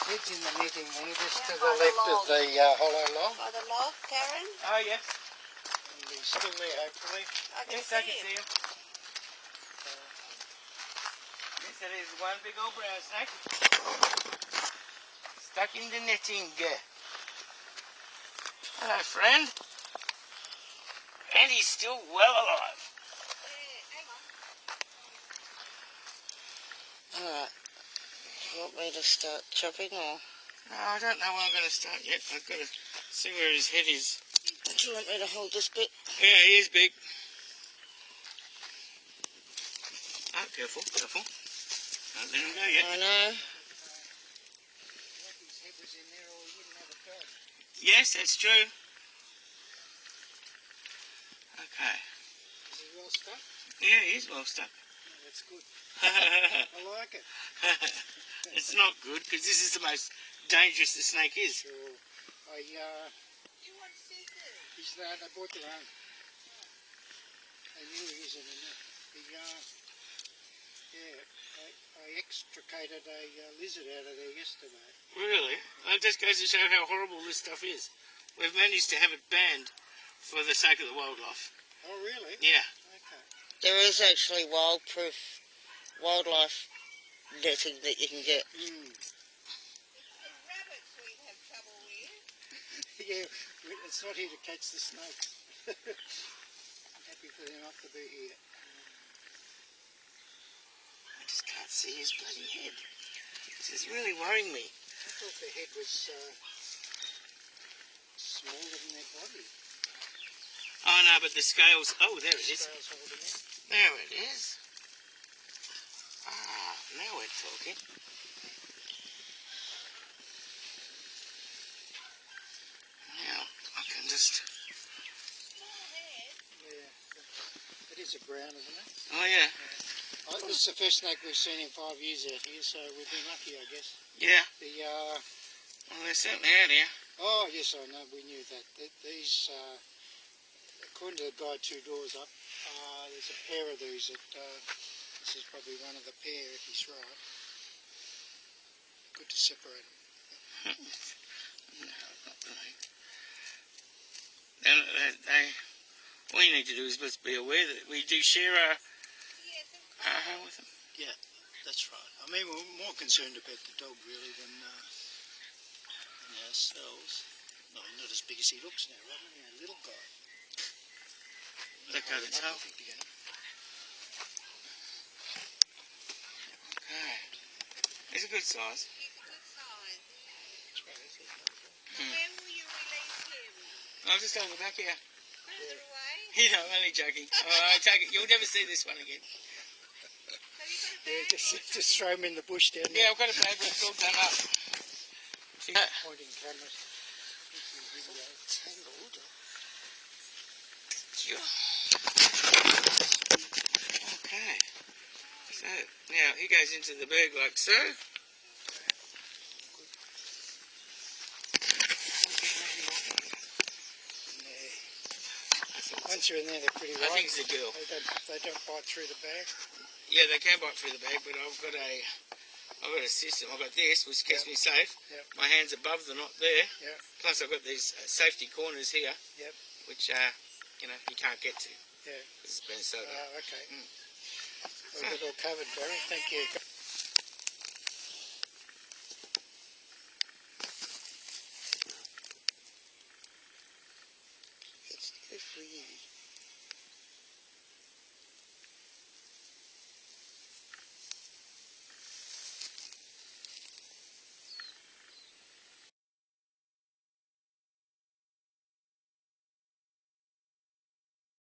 Head's in the netting there, just to Down the by the left of log. the hollow log. By the log, Karen? Oh, yes. And he's still there, hopefully. I can Yes, see I can him. see him. Yes, that is one big old brown snake. Stuck in the netting. Hello, friend. And he's still well alive. Yeah, hang on. Alright. Do you want me to start chopping or? No, I don't know where I'm going to start yet. I've got to see where his head is. Do you want me to hold this bit? Yeah, he is big. Oh, careful, careful. Don't let him go yet. I know. His head was in there or he wouldn't have it done. Yes, that's true. Okay. Is he well stuck? Yeah, he is well stuck. Oh, that's good. I like it. It's not good because this is the most dangerous the snake is. Sure. You want to see this? He's there, they bought their own. They knew he was in the net. I extricated a lizard out of there yesterday. Really? That just goes to show how horrible this stuff is. We've managed to have it banned for the sake of the wildlife. Oh, really? Yeah. Okay. There is actually wildlife netting that you can get. Mm. Rabbits we have trouble with. Yeah, it's not here to catch the snakes. I'm happy for them not to be here. I just can't see his bloody head. This is really worrying me. I thought the head was smaller than their body. Oh no, but the scales... Oh, there it is. Scales holding it. There it is. Ah, now we're talking. Now, I can just... Yeah, it is a brown, isn't it? Oh yeah. This is the first snake we've seen in 5 years out here, so we've been lucky, I guess. Yeah. Well, they're certainly out here. oh, yes, I know, we knew that. These, according to the guide 2 doors up, there's a pair of these that, this is probably one of the pair if he's right. Good to separate them. No, not really. All you need to do is just be aware that we do share our home with them. Yeah, that's right. I mean, we're more concerned about the dog really than ourselves. No, not as big as he looks now, right? Only a little guy. Let go of the tail. Again. Okay. He's a good size. He's a good size. That's right, that's it. When will you release him? I'll just go in the back here. Further away? You know, I'm only joking. I take it. You'll never see this one again. Have you got a Yeah, bag? just throw him in the bush down Yeah, there. I've got a bag, but it's all done up. Pointing cameras. Tangled. Okay. So, now he goes into the bag like so. Once you're in there, they're pretty I right. think it's a girl. They don't bite through the bag. Yeah, they can bite through the bag, but I've got a system. I've got this, which keeps me safe. Yep. My hands above the knot there. Yep. Plus, I've got these safety corners here, Yep. which you can't get to. Yeah. This has been so. Okay. We've got it all covered, Barry. Thank you. It's so free.